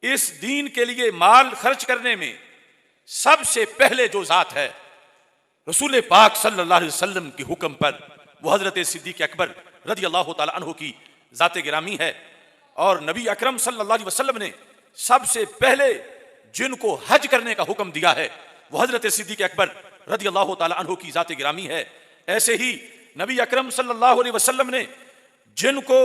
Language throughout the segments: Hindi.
इस दीन के लिए माल खर्च करने में सबसे पहले जो जात है रसूल पाक सल्लल्लाहु अलैहि वसल्लम के हुक्म पर वो हजरत सिद्दीक अकबर रज़ी अल्लाह तआला अन्हु की जाते गिरामी है। और नबी अकरम सल्लल्लाहु अलैहि वसल्लम ने सबसे पहले जिनको हज करने का हुक्म दिया है वो हजरत सिद्दीक अकबर रज़ी अल्लाह तआला अन्हु की जाते गिरामी है। ऐसे ही नबी अकरम सल्लल्लाहु अलैहि वसल्लम ने जिनको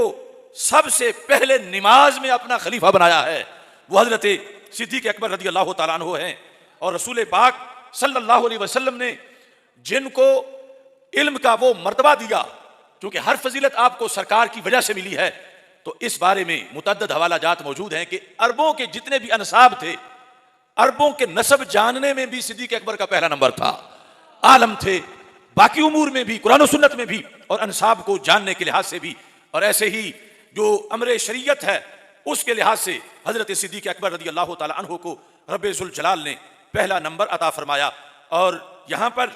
सबसे पहले नमाज में अपना खलीफा बनाया है वो हजरत सिद्दीक अकबर रज़ी अल्लाह तआला अन्हु हैं। और रसूल पाक सल्लल्लाहु अलैहि वसल्लम ने जिनको इल्म का वो मर्तबा दिया, क्योंकि हर फजीलत आपको सरकार की वजह से मिली है, तो इस बारे में मुतअद्दिद हवाला जात मौजूद हैं कि अरबों के जितने भी अनसाब थे, अरबों के नसब जानने में भी सिद्दीक अकबर का पहला नंबर था। आलम थे बाकी उमूर में भी, कुरान और सुन्नत में भी, और अनसाब को जानने के लिहाज से भी। और ऐसे ही जो अमर शरीयत है उसके लिहाज से हजरत सिद्दीक अकबर रज़ी अल्लाह तआला अन्हु को रब्बे जुल जलाल ने पहला नंबर अता फरमाया। और यहाँ पर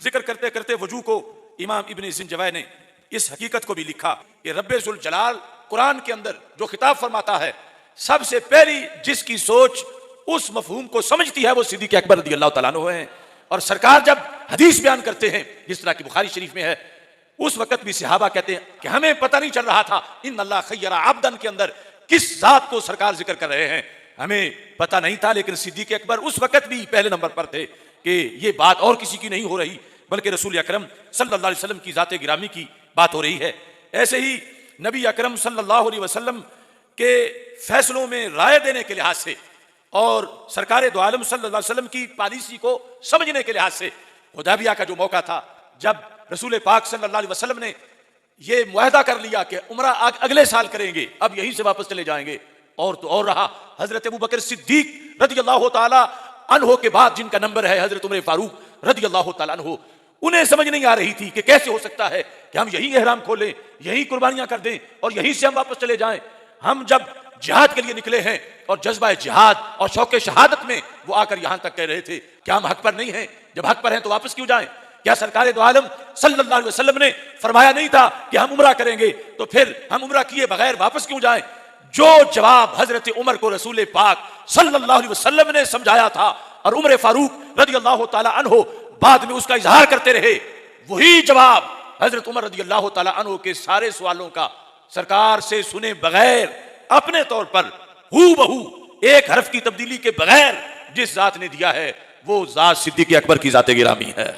जिक्र करते करते वजू को इमाम इब्न ज़िंजवै ने इस हकीकत को भी लिखा कि रब्बे जुल जलाल कुरान के अंदर जो खिताब फरमाता है, सबसे पहली जिसकी सोच उस मफहूम को समझती है वो सिद्दीक अकबर रज़ी अल्लाह तआला अन्हु हैं। और सरकार जब हदीस बयान करते हैं, जिस तरह की बुखारी शरीफ में है, उस वक्त भी सहाबा कहते हैं कि हमें पता नहीं चल रहा था इन अल्लाह खैरा आबदन के अंदर किस जात को सरकार जिक्र कर रहे हैं, हमें पता नहीं था। लेकिन सिद्दीक अकबर उस वक्त भी पहले नंबर पर थे कि ये बात और किसी की नहीं हो रही, बल्कि रसूल अकरम सल्लल्लाहु अलैहि वसल्लम की जाते गिरामी की बात हो रही है। ऐसे ही नबी अकरम सल्लल्लाहु अलैहि वसल्लम के फैसलों में राय देने के लिहाज से और सरकार दो आलम सल्लल्लाहु अलैहि वसल्लम की पॉलिसी को समझने के लिहाज से हुदैबिया का जो मौका था, जब रसूल पाक सल्लल्लाहु अलैहि वसल्लम ने ये मुआहदा कर लिया कि उम्रा अगले साल करेंगे, अब यहीं से वापस चले जाएंगे, और तो और रहा हजरत अबू बकर सिद्दीक रज़ी अल्लाह तआला अन्हु के बाद जिनका नंबर है हजरत उमर फारूक रज़ी अल्लाह तआला अन्हु, उन्हें समझ नहीं आ रही थी कि कैसे हो सकता है कि हम यहीं एहराम खोलें, यहीं कुर्बानियां कर दें और यहीं से हम वापस चले जाएं। हम जब जिहाद के लिए निकले हैं और जज्बा जिहाद और शौक शहादत में वो आकर यहां तक कह रहे थे कि हम हक पर नहीं हैं, जब हक पर हैं तो वापस क्यों जाएं? क्या सरकार दो आलम सल्लल्लाहु अलैहि वसल्लम ने फरमाया नहीं था कि हम उम्रा करेंगे, तो फिर हम उम्रा किए बगैर वापस क्यों जाएं? जो जवाब हजरत उमर को रसूल पाक सल्लल्लाहु अलैहि वसल्लम ने समझाया था और उमर फारूक रज़ी अल्लाह तआला अन्हु बाद में उसका इजहार करते रहे, वही जवाब हजरत उमर रज़ी अल्लाह तआला अन्हु के सारे सवालों का सरकार से सुने बगैर अपने तौर पर हूबहू एक हर्फ की तब्दीली के बगैर जिस जात ने दिया है वो जात सिद्दीक अकबर की जाते गिरामी है।